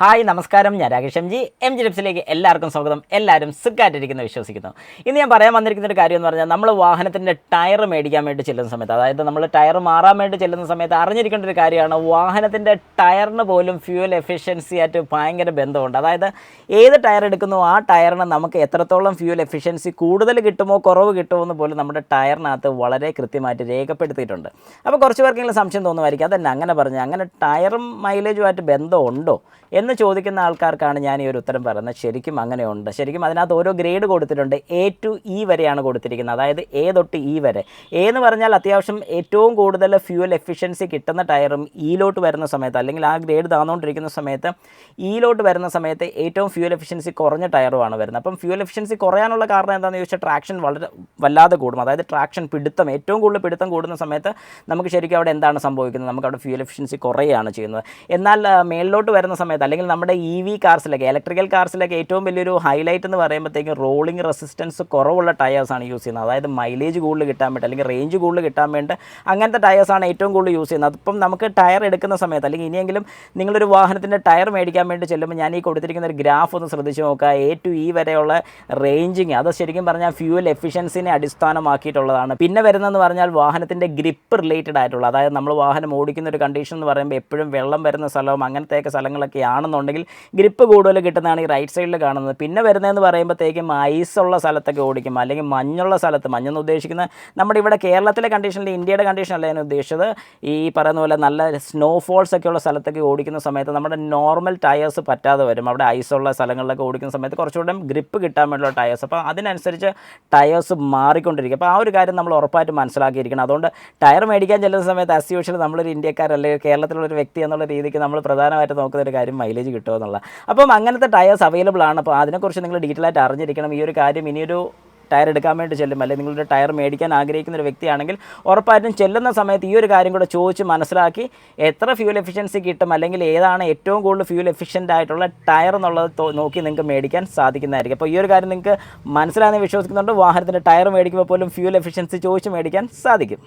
Hi നമസ്കാരം, ഞാൻ Rakesh M G ടിപ്സിലേക്ക് എല്ലാവർക്കും സ്വാഗതം. എല്ലാവരും സുഖമായിട്ടിരിക്കുന്നു വിശ്വസിക്കുന്നു. ഇന്ന് ഞാൻ പറയാൻ വന്നിരിക്കുന്ന ഒരു കാര്യം എന്ന് പറഞ്ഞാൽ, നമ്മൾ വാഹനത്തിൻ്റെ ടയർ മേടിക്കാൻ വേണ്ടി ചെല്ലുന്ന സമയത്ത്, അതായത് നമ്മൾ ടയർ മാറാൻ വേണ്ടി ചെല്ലുന്ന സമയത്ത് അറിഞ്ഞിരിക്കേണ്ട ഒരു കാര്യമാണ്, വാഹനത്തിൻ്റെ ടയറിന് പോലും ഫ്യൂൽ എഫിഷ്യൻസി ആയിട്ട് ഭയങ്കര ബന്ധമുണ്ട്. അതായത് ഏത് ടയർ എടുക്കുന്നോ ആ ടയറിന് നമുക്ക് എത്രത്തോളം ഫ്യൂൽ എഫിഷ്യൻസി കൂടുതൽ കിട്ടുമോ കുറവ് കിട്ടുമോ എന്ന് പോലും നമ്മുടെ ടയറിനകത്ത് വളരെ കൃത്യമായിട്ട് രേഖപ്പെടുത്തിയിട്ടുണ്ട്. അപ്പോൾ കുറച്ച് പേർക്കെങ്കിലും സംശയം തോന്നുമായിരിക്കും, അതന്നെ അങ്ങനെ പറഞ്ഞു, അങ്ങനെ ടയറും മൈലേജുമായിട്ട് ബന്ധമുണ്ടോ എന്ന് ചോദിക്കുന്ന ആൾക്കാർക്കാണ് ഞാൻ ഈ ഒരു ഉത്തരം പറയുന്നത്. ശരിക്കും അങ്ങനെയുണ്ട്. ശരിക്കും അതിനകത്ത് ഓരോ ഗ്രേഡ് കൊടുത്തിട്ടുണ്ട്. A to E വരെയാണ് കൊടുത്തിരിക്കുന്നത്. അതായത് A തൊട്ട് E വരെ. A എന്ന് പറഞ്ഞാൽ അത്യാവശ്യം ഏറ്റവും കൂടുതൽ ഫ്യൂൽ എഫിഷ്യൻസി കിട്ടുന്ന ടയറും ഇയിലോട്ട് വരുന്ന സമയത്ത്, അല്ലെങ്കിൽ ആ ഗ്രേഡ് താന്നുകൊണ്ടിരിക്കുന്ന സമയത്ത് ഇയിലോട്ട് വരുന്ന സമയത്ത് ഏറ്റവും ഫ്യൂൽ എഫിഷ്യൻസി കുറഞ്ഞ ടയറുമാണ് വരുന്നത്. അപ്പം ഫ്യൂൽ എഫിഷ്യൻസി കുറയാനുള്ള കാരണം എന്താണെന്ന് ചോദിച്ചാൽ, ട്രാക്ഷൻ വല്ലാതെ കൂടും. അതായത് ട്രാക്ഷൻ പിടുത്തം, ഏറ്റവും കൂടുതൽ പിടുത്തം കൂടുന്ന സമയത്ത് നമുക്ക് ശരിക്കും അവിടെ എന്താണ് സംഭവിക്കുന്നത്, നമുക്ക് അവിടെ ഫ്യൂൽ എഫിഷ്യൻസി കുറയുകയാണ് ചെയ്യുന്നത്. എന്നാൽ മേളിലോട്ട് വരുന്ന സമയത്ത്, അല്ലെങ്കിൽ നമ്മുടെ EV കാർസിലൊക്കെ, ഇലക്ട്രിക്കൽ കാർസിലൊക്കെ ഏറ്റവും വലിയൊരു ഹൈലൈറ്റ് എന്ന് പറയുമ്പോഴത്തേക്കും റോളിംഗ് റെസിസ്റ്റൻസ് കുറവുള്ള ടയേഴ്സാണ് യൂസ് ചെയ്യുന്നത്. അതായത് മൈലേജ് കൂടുതൽ കിട്ടാൻ വേണ്ടി, അല്ലെങ്കിൽ റേഞ്ച് കൂടുതൽ കിട്ടാൻ വേണ്ടി അങ്ങനത്തെ ടയേഴ്സാണ് ഏറ്റവും കൂടുതൽ യൂസ് ചെയ്യുന്നത്. അപ്പം നമുക്ക് ടയർ എടുക്കുന്ന സമയത്ത്, അല്ലെങ്കിൽ ഇനിയെങ്കിലും നിങ്ങളൊരു വാഹനത്തിൻ്റെ ടയർ മേടിക്കാൻ വേണ്ടി ചെല്ലുമ്പോൾ ഞാൻ ഈ കൊടുത്തിരിക്കുന്ന ഒരു ഗ്രാഫ് ഒന്ന് ശ്രദ്ധിച്ച് നോക്കുക. A to E വരെയുള്ള റേഞ്ചിങ്, അത് ശരിക്കും പറഞ്ഞാൽ ഫ്യൂൽ എഫിഷ്യൻസിനെ അടിസ്ഥാനമാക്കിയിട്ടുള്ളതാണ്. പിന്നെ വരുന്നതെന്ന് പറഞ്ഞാൽ വാഹനത്തിൻ്റെ ഗ്രിപ്പ് റിലേറ്റഡ് ആയിട്ടുള്ള, അതായത് നമ്മൾ വാഹനം ഓടിക്കുന്ന ഒരു കണ്ടീഷൻ എന്ന് പറയുമ്പോൾ എപ്പോഴും വെള്ളം വരുന്ന സ്ഥലവും അങ്ങനത്തെയൊക്കെ സ്ഥലങ്ങളൊക്കെ ആണെന്നുണ്ടെങ്കിൽ ഗ്രിപ്പ് കൂടുതൽ കിട്ടുന്നതാണ് ഈ റൈറ്റ് സൈഡിൽ കാണുന്നത്. പിന്നെ വരുന്നതെന്ന് പറയുമ്പോഴത്തേക്കും ഐസുള്ള സ്ഥലത്തൊക്കെ ഓടിക്കും, അല്ലെങ്കിൽ മഞ്ഞുള്ള സ്ഥലത്ത്, മഞ്ഞെന്ന് ഉദ്ദേശിക്കുന്ന നമ്മുടെ ഇവിടെ കേരളത്തിലെ കണ്ടീഷനിൽ, ഇന്ത്യയുടെ കണ്ടീഷനല്ല ഞാൻ ഉദ്ദേശിച്ചത്, ഈ പറയുന്ന പോലെ നല്ല സ്നോഫോൾസ് ഒക്കെ ഉള്ള സ്ഥലത്തൊക്കെ ഓടിക്കുന്ന സമയത്ത് നമ്മുടെ നോർമൽ ടയേഴ്സ് പറ്റാതെ വരും. അവിടെ ഐസുള്ള സ്ഥലങ്ങളിലൊക്കെ ഓടിക്കുന്ന സമയത്ത് കുറച്ചുകൂടെ ഗ്രിപ്പ് കിട്ടാൻ വേണ്ടിയുള്ള ടയേഴ്സ്, അപ്പോൾ അതിനനുസരിച്ച് ടയേഴ്സ് മാറിക്കൊണ്ടിരിക്കും. അപ്പോൾ ആ ഒരു കാര്യം നമ്മൾ ഉറപ്പായിട്ട് മനസ്സിലാക്കിയിരിക്കണം. അതുകൊണ്ട് ടയർ മേടിക്കാൻ ചെല്ലുന്ന സമയത്ത് ആസ് യൂഷ്വൽ നമ്മളൊരു ഇന്ത്യക്കാർ, അല്ലെങ്കിൽ കേരളത്തിലുള്ളൊരു വ്യക്തി എന്നുള്ള രീതിക്ക് നമ്മൾ പ്രധാനമായിട്ട് നോക്കുന്ന ഒരു കാര്യം മൈലേജ് കിട്ടുമോ എന്നുള്ള. അപ്പം അങ്ങനത്തെ ടയേഴ്സ് അവൈലബിൾ ആണ്. അപ്പോൾ അതിനെക്കുറിച്ച് നിങ്ങൾ ഡീറ്റെയിൽ ആയിട്ട് അറിഞ്ഞിരിക്കണം. ഈ ഒരു കാര്യം ഇനിയൊരു ടയർ എടുക്കാൻ വേണ്ടി ചെല്ലും, അല്ലെങ്കിൽ നിങ്ങളുടെ ടയർ മേടിക്കാൻ ആഗ്രഹിക്കുന്ന ഒരു വ്യക്തിയാണെങ്കിൽ ഉറപ്പായിട്ടും ചെല്ലുന്ന സമയത്ത് ഈ ഒരു കാര്യം കൂടെ ചോദിച്ച് മനസ്സിലാക്കി എത്ര ഫ്യൂൽ എഫിഷ്യൻസി കിട്ടും, അല്ലെങ്കിൽ ഏതാണ് ഏറ്റവും കൂടുതൽ ഫ്യൂൽ എഫിഷ്യൻ്റ് ആയിട്ടുള്ള ടയർ എന്നുള്ളത് നോക്കി നിങ്ങൾക്ക് മേടിക്കാൻ സാധിക്കുന്നതായിരിക്കും. അപ്പോൾ ഈ ഒരു കാര്യം നിങ്ങൾക്ക് മനസ്സിലാകുന്ന വിശ്വസിക്കുന്നുണ്ട്. വാഹനത്തിൻ്റെ ടയർ മേടിക്കുമ്പോൾ പോലും ഫ്യൂൽ എഫിഷ്യൻസി ചോദിച്ച് മേടിക്കാൻ സാധിക്കും.